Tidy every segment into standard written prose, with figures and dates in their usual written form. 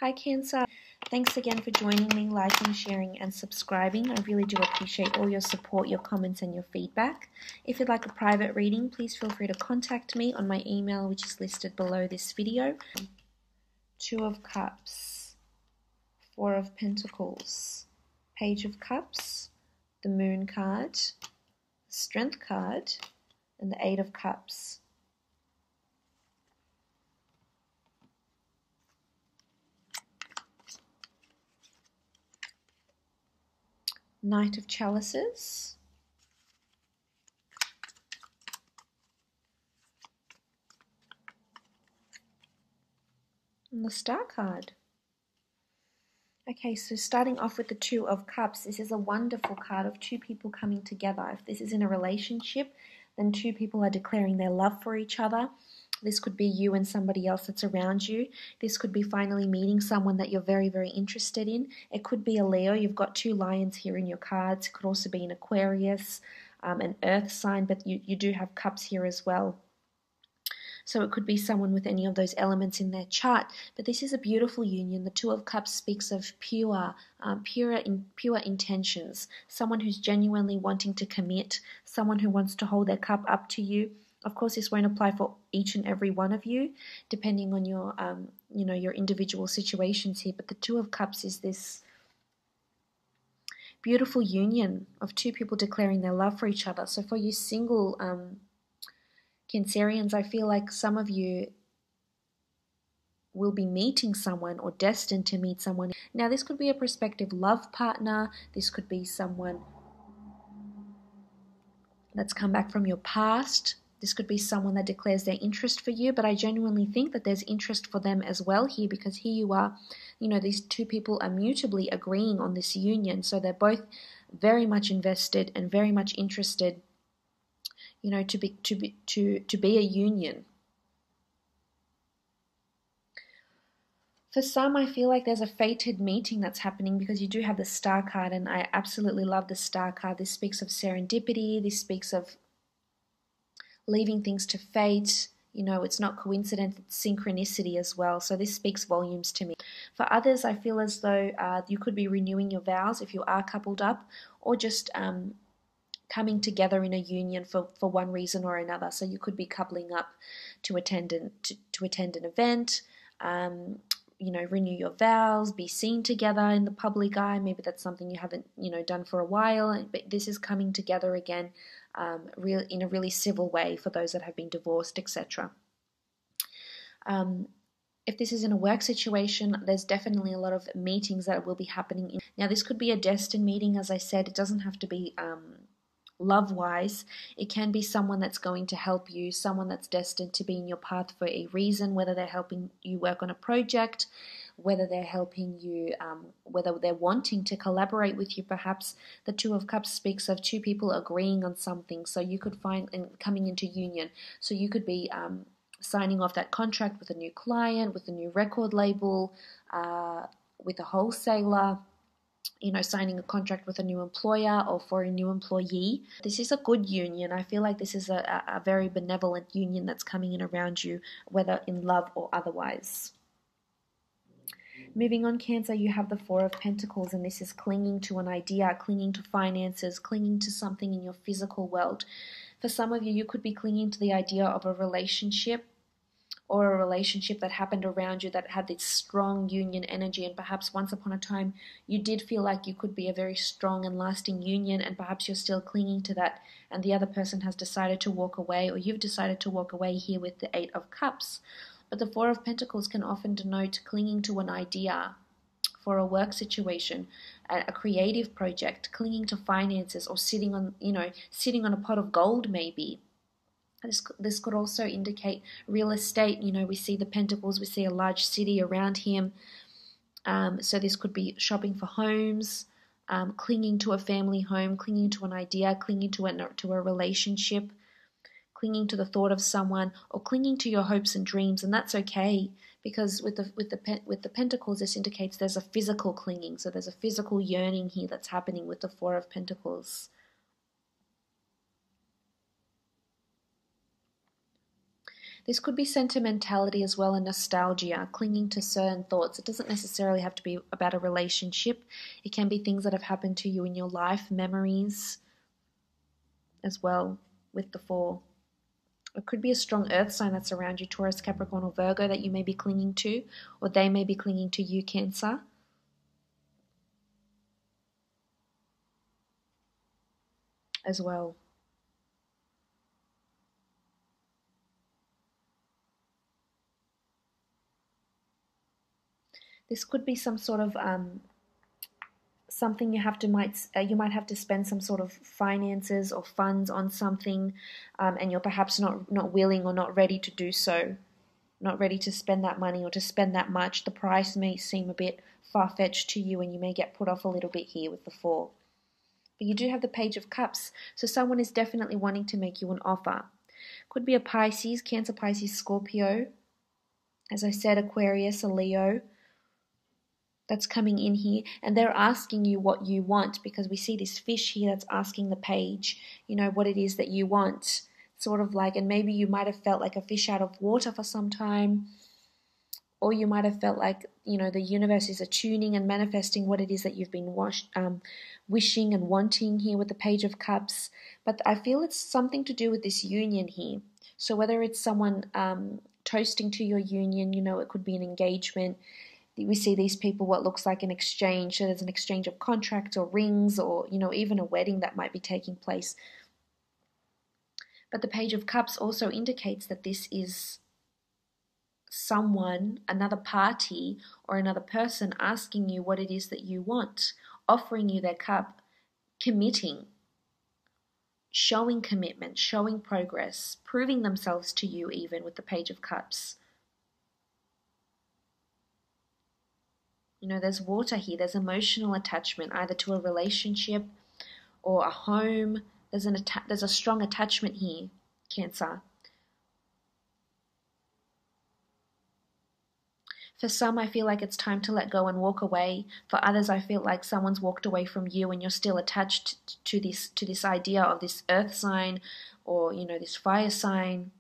Hi Cancer, thanks again for joining me, liking, sharing and subscribing. I really do appreciate all your support, your comments and your feedback. If you'd like a private reading, please feel free to contact me on my email which is listed below this video. Two of Cups, Four of Pentacles, Page of Cups, the Moon card, the Strength card and the Eight of Cups. Knight of Chalices, and the Star card. Okay, so starting off with the Two of Cups, this is a wonderful card of two people coming together. If this is in a relationship, then two people are declaring their love for each other. This could be you and somebody else that's around you. This could be finally meeting someone that you're very, very interested in. It could be a Leo. You've got two lions here in your cards. It could also be an Aquarius, an earth sign, but you do have cups here as well. So it could be someone with any of those elements in their chart. But this is a beautiful union. The Two of Cups speaks of pure intentions. Someone who's genuinely wanting to commit. Someone who wants to hold their cup up to you. Of course, this won't apply for each and every one of you, depending on your, your individual situations here. But the Two of Cups is this beautiful union of two people declaring their love for each other. So for you single Cancerians, I feel like some of you will be meeting someone or destined to meet someone. Now, this could be a prospective love partner. This could be someone that's come back from your past. This could be someone that declares their interest for you, but I genuinely think that there's interest for them as well here, because here you are, these two people are mutually agreeing on this union. So they're both very much invested and very much interested, to be a union. For some, I feel like there's a fated meeting that's happening, because you do have the Star card, and I absolutely love the Star card. This speaks of serendipity. This speaks of leaving things to fate. It's not coincidence, it's synchronicity as well. So this speaks volumes to me. For others, I feel as though you could be renewing your vows if you are coupled up, or just coming together in a union for one reason or another. So you could be coupling up to attend an event, renew your vows, be seen together in the public eye. Maybe that's something you haven't, done for a while. But this is coming together again, in a really civil way for those that have been divorced, etc. If this is in a work situation, there's definitely a lot of meetings that will be happening. Now, this could be a destined meeting, as I said. It doesn't have to be love-wise. It can be someone that's going to help you, someone that's destined to be in your path for a reason, whether they're helping you work on a project, whether they're helping you, whether they're wanting to collaborate with you. Perhaps the Two of Cups speaks of two people agreeing on something, so you could find and coming into union. So you could be signing off that contract with a new client, with a new record label, with a wholesaler, signing a contract with a new employer or for a new employee. This is a good union. I feel like this is a very benevolent union that's coming in around you, whether in love or otherwise. Moving on, Cancer, you have the Four of Pentacles, and this is clinging to an idea, clinging to finances, clinging to something in your physical world. For some of you, you could be clinging to the idea of a relationship, or a relationship that happened around you that had this strong union energy, and perhaps once upon a time you did feel like you could be a very strong and lasting union, and perhaps you're still clinging to that, and the other person has decided to walk away, or you've decided to walk away here with the Eight of Cups. But the Four of Pentacles can often denote clinging to an idea for a work situation, a creative project, clinging to finances, or sitting on a pot of gold maybe. This could also indicate real estate. We see the Pentacles, we see a large city around him. So this could be shopping for homes, clinging to a family home, clinging to an idea, clinging to a relationship, clinging to the thought of someone, or clinging to your hopes and dreams. And that's okay, because with the Pentacles, this indicates there's a physical clinging. So there's a physical yearning here that's happening with the Four of Pentacles. This could be sentimentality as well and nostalgia, clinging to certain thoughts. It doesn't necessarily have to be about a relationship. It can be things that have happened to you in your life, memories as well with the Four. It could be a strong earth sign that's around you, Taurus, Capricorn, or Virgo, that you may be clinging to, or they may be clinging to you, Cancer. As well. This could be some sort of something you might have to spend some sort of finances or funds on something, and you're perhaps not willing or not ready to do so, not ready to spend that money or to spend that much. The price may seem a bit far-fetched to you, and you may get put off a little bit here with the Four. But you do have the Page of Cups, so someone is definitely wanting to make you an offer. Could be a Pisces, Cancer, Pisces, Scorpio. As I said, Aquarius, a Leo that's coming in here, and they're asking you what you want, because we see this fish here that's asking the page, what it is that you want. Sort of like, and maybe you might have felt like a fish out of water for some time, or you might have felt like, the universe is attuning and manifesting what it is that you've been wishing and wanting here with the Page of Cups. But I feel it's something to do with this union here. So whether it's someone toasting to your union, it could be an engagement. We see these people, what looks like an exchange. So there's an exchange of contracts or rings, or, even a wedding that might be taking place. But the Page of Cups also indicates that this is someone, another party, or another person asking you what it is that you want, offering you their cup, committing, showing commitment, showing progress, proving themselves to you, even with the Page of Cups. There's water here. There's emotional attachment, either to a relationship or a home. There's a strong attachment here, Cancer. For some, I feel like it's time to let go and walk away. For others, I feel like someone's walked away from you and you're still attached to this idea of this earth sign, or, this fire sign.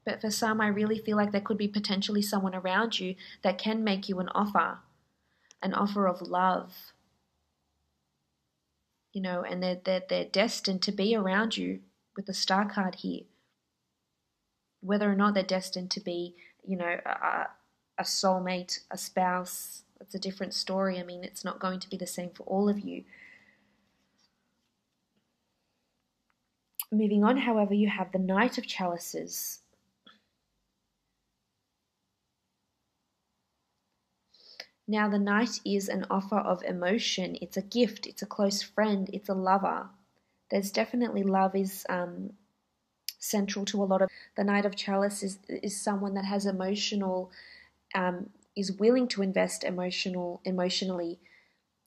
But for some, I really feel like there could be potentially someone around you that can make you an offer of love. And they're destined to be around you with the Star card here. Whether or not they're destined to be, a soulmate, a spouse, that's a different story. I mean, it's not going to be the same for all of you. Moving on, however, you have the Knight of Chalices. Now, the Knight is an offer of emotion. It's a gift. It's a close friend. It's a lover. There's definitely love is central to a lot of. The Knight of Chalice is someone that has emotional, is willing to invest emotionally,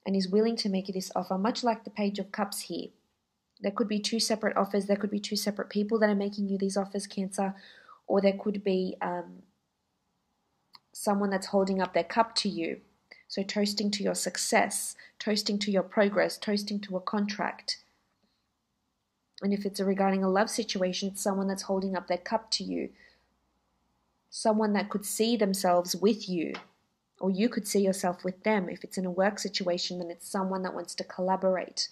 and is willing to make this offer, much like the Page of Cups here. There could be two separate offers. There could be two separate people that are making you these offers, Cancer, or there could be someone that's holding up their cup to you. So toasting to your success, toasting to your progress, toasting to a contract. And if it's regarding a love situation, it's someone that's holding up their cup to you. Someone that could see themselves with you, or you could see yourself with them. If it's in a work situation, then it's someone that wants to collaborate.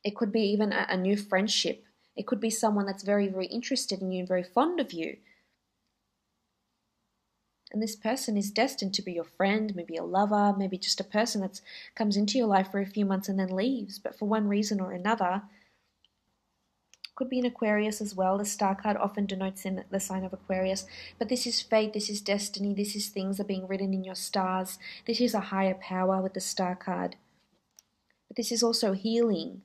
It could be even a new friendship. It could be someone that's very, very interested in you and very fond of you. And this person is destined to be your friend, maybe a lover, maybe just a person that comes into your life for a few months and then leaves. But for one reason or another, could be an Aquarius as well. The Star card often denotes in the sign of Aquarius. But this is fate, this is destiny, this is things that are being written in your stars. This is a higher power with the Star card. But this is also healing.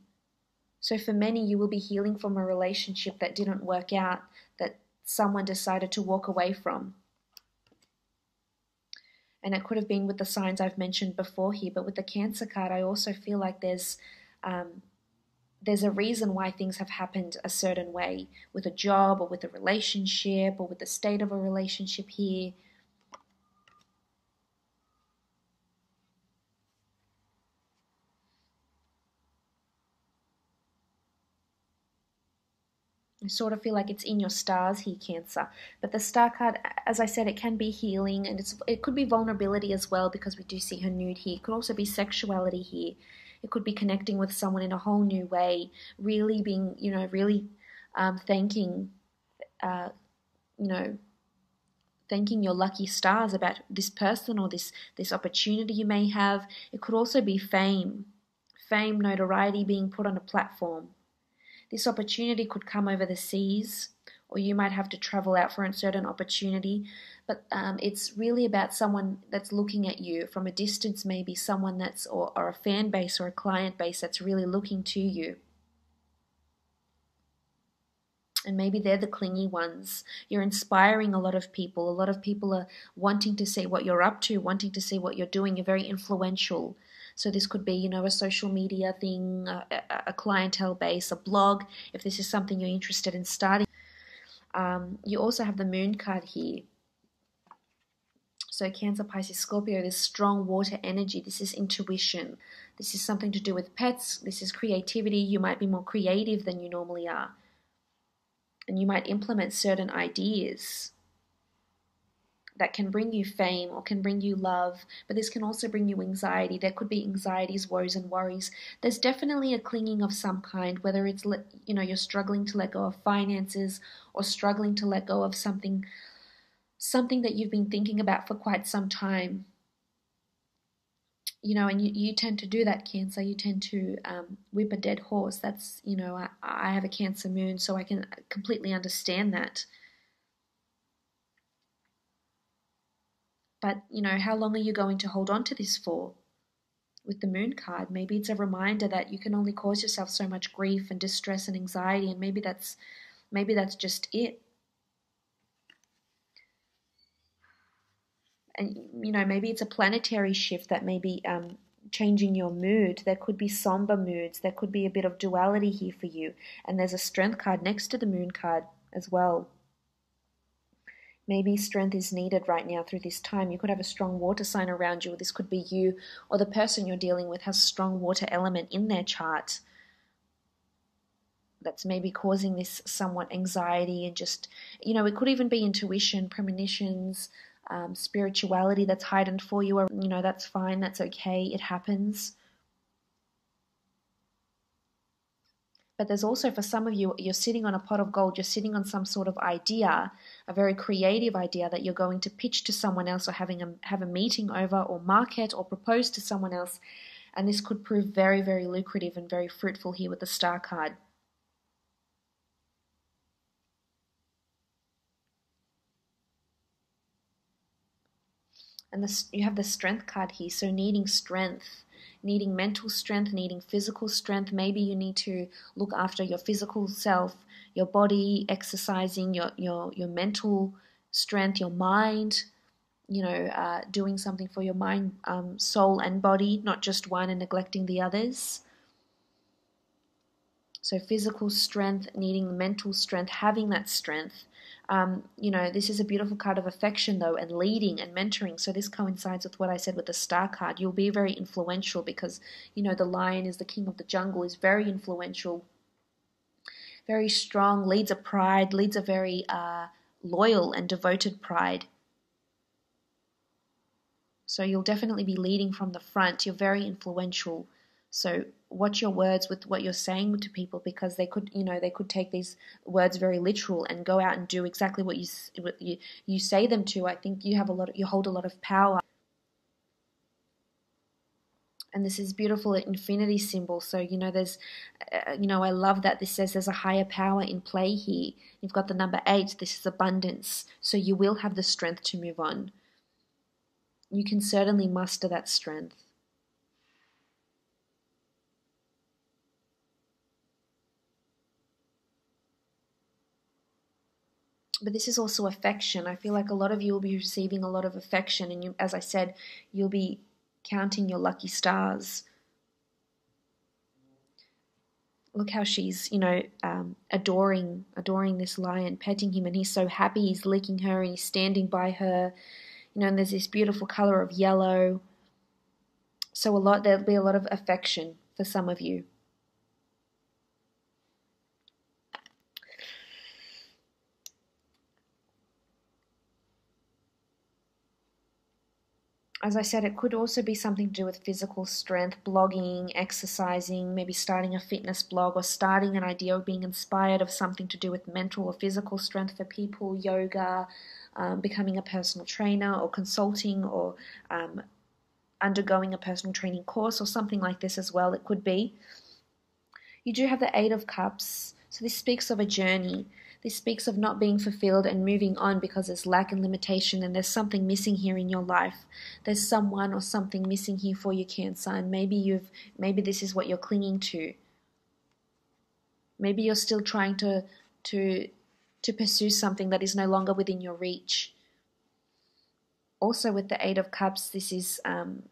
So for many, you will be healing from a relationship that didn't work out, that someone decided to walk away from. And it could have been with the signs I've mentioned before here, but with the Cancer card, I also feel like there's a reason why things have happened a certain way, with a job or with a relationship or with the state of a relationship here. I sort of feel like it's in your stars here, Cancer. But the Star card, as I said, it can be healing, and it could be vulnerability as well, because we do see her nude here. It could also be sexuality here. It could be connecting with someone in a whole new way, really being, really thanking, thanking your lucky stars about this person or this opportunity you may have. It could also be fame, notoriety, being put on a platform. This opportunity could come over the seas, or you might have to travel out for a certain opportunity, but it's really about someone that's looking at you from a distance, maybe someone that's, or a fan base or a client base that's really looking to you. And maybe they're the clingy ones. You're inspiring a lot of people. A lot of people are wanting to see what you're up to, wanting to see what you're doing. You're very influential. So this could be, a social media thing, a clientele base, a blog, if this is something you're interested in starting. You also have the Moon card here. So Cancer, Pisces, Scorpio, this strong water energy. This is intuition. This is something to do with pets. This is creativity. You might be more creative than you normally are. And you might implement certain ideas that can bring you fame or can bring you love, but this can also bring you anxiety. There could be anxieties, woes, and worries. There's definitely a clinging of some kind, whether it's, you're struggling to let go of finances or struggling to let go of something that you've been thinking about for quite some time. And you tend to do that, Cancer. You tend to whip a dead horse. That's, I have a Cancer moon, so I can completely understand that. But, how long are you going to hold on to this for? With the Moon card, maybe it's a reminder that you can only cause yourself so much grief and distress and anxiety, and maybe that's just it. And, maybe it's a planetary shift that may be changing your mood. There could be somber moods. There could be a bit of duality here for you. And there's a Strength card next to the Moon card as well. Maybe strength is needed right now through this time. You could have a strong water sign around you, or this could be you, or the person you're dealing with has strong water element in their chart. That's maybe causing this somewhat anxiety and just, it could even be intuition, premonitions, spirituality that's heightened for you. Or, that's fine, that's okay, it happens. But there's also, for some of you, you're sitting on a pot of gold, you're sitting on some sort of idea, a very creative idea that you're going to pitch to someone else, or have a meeting over, or market, or propose to someone else. And this could prove very, very lucrative and very fruitful here with the Star card. And you have the Strength card here, so needing strength. Needing mental strength, needing physical strength. Maybe you need to look after your physical self, your body, exercising, your mental strength, your mind, doing something for your mind, soul and body, not just one and neglecting the others. So physical strength, needing mental strength, having that strength. This is a beautiful card of affection, though, and leading and mentoring. So this coincides with what I said with the Star card. You'll be very influential because, the lion is the king of the jungle, is very influential, very strong, leads a pride, leads a very loyal and devoted pride. So you'll definitely be leading from the front. You're very influential. So watch your words with what you're saying to people, because they could take these words very literal and go out and do exactly what you say them to. I think you hold a lot of power. And this is beautiful infinity symbol. So, there's, I love that this says there's a higher power in play here. You've got the number 8. This is abundance. So you will have the strength to move on. You can certainly muster that strength. But this is also affection. I feel like a lot of you will be receiving a lot of affection, and as I said, you'll be counting your lucky stars. Look how she's, adoring this lion, petting him, and he's so happy. He's licking her and he's standing by her, and there's this beautiful color of yellow. So there'll be a lot of affection for some of you. As I said, it could also be something to do with physical strength, blogging, exercising, maybe starting a fitness blog or starting an idea of being inspired of something to do with mental or physical strength for people, yoga, becoming a personal trainer or consulting or undergoing a personal training course or something like this as well. It could be. You do have the Eight of Cups, so this speaks of a journey. This speaks of not being fulfilled and moving on because there's lack and limitation and there's something missing here in your life. There's someone or something missing here for you, Cancer, and maybe this is what you're clinging to. Maybe you're still trying to pursue something that is no longer within your reach. Also with the Eight of Cups, this is an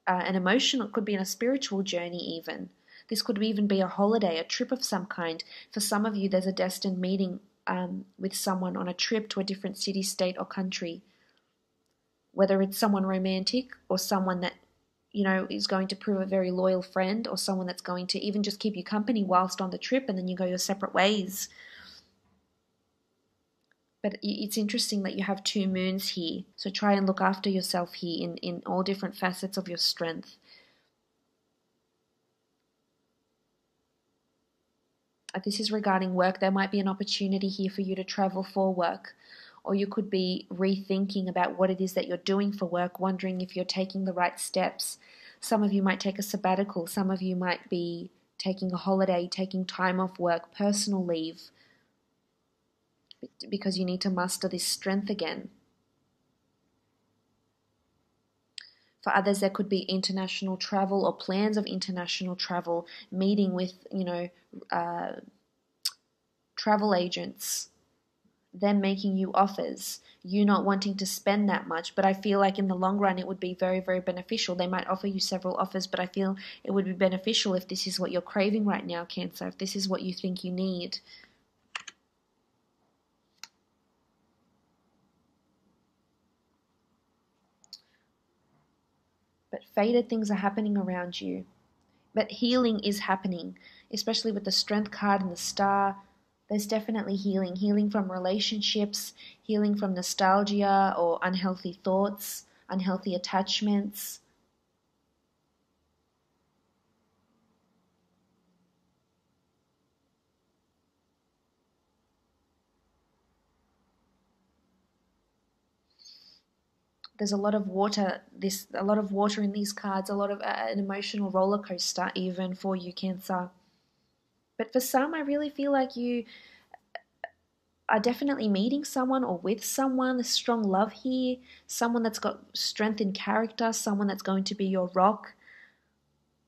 emotional, it could be in a spiritual journey even. This could even be a holiday, a trip of some kind. For some of you, there's a destined meeting with someone on a trip to a different city, state, or country. Whether it's someone romantic or someone that, is going to prove a very loyal friend, or someone that's going to even just keep you company whilst on the trip and then you go your separate ways. But it's interesting that you have two moons here. So try and look after yourself here in all different facets of your strength. This is regarding work. There might be an opportunity here for you to travel for work, or you could be rethinking about what it is that you're doing for work, wondering if you're taking the right steps. Some of you might take a sabbatical. Some of you might be taking a holiday, taking time off work, personal leave, because you need to muster this strength again. For others, there could be international travel or plans of international travel, meeting with, travel agents, them making you offers, you not wanting to spend that much. But I feel like in the long run, it would be very, very beneficial. They might offer you several offers, but I feel it would be beneficial if this is what you're craving right now, Cancer, if this is what you think you need. But fated things are happening around you. But healing is happening, especially with the Strength card and the Star. There's definitely healing. Healing from relationships, healing from nostalgia or unhealthy thoughts, unhealthy attachments. There's a lot of water. A lot of water in these cards. A lot of an emotional roller coaster, even for you, Cancer. But for some, I really feel like you are definitely meeting someone or with someone. There's strong love here. Someone that's got strength in character. Someone that's going to be your rock.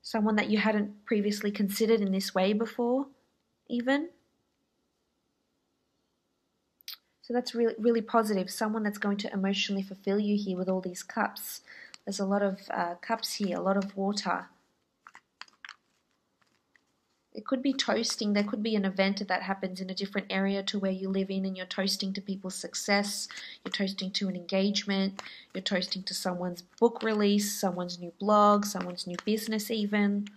Someone that you hadn't previously considered in this way before, even. So that's really, really positive. Someone that's going to emotionally fulfill you here with all these cups. There's a lot of cups here, a lot of water. It could be toasting. There could be an event that happens in a different area to where you live in, and you're toasting to people's success. You're toasting to an engagement. You're toasting to someone's book release, someone's new blog, someone's new business even.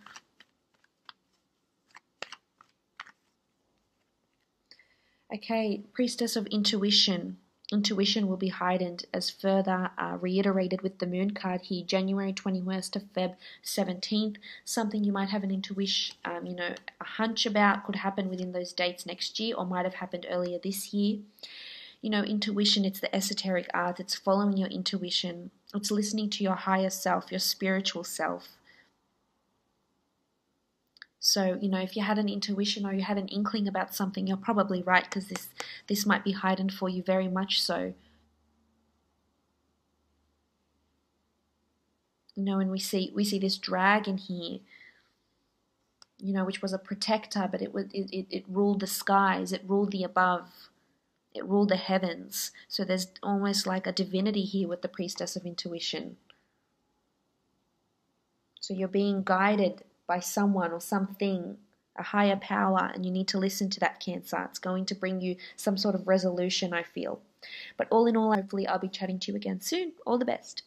Okay, Priestess of Intuition. Intuition will be heightened as further reiterated with the Moon card here, January 21st to Feb 17th. Something you might have an intuition, a hunch about could happen within those dates next year, or might have happened earlier this year. Intuition, it's the esoteric art. It's following your intuition. It's listening to your higher self, your spiritual self. So, if you had an intuition or you had an inkling about something, you're probably right, because this might be heightened for you very much so. And we see this dragon here, which was a protector, but it ruled the skies, it ruled the above, it ruled the heavens. So there's almost like a divinity here with the Priestess of Intuition. So you're being guided by someone or something, a higher power, and you need to listen to that, Cancer. It's going to bring you some sort of resolution, I feel. But all in all, hopefully I'll be chatting to you again soon. All the best.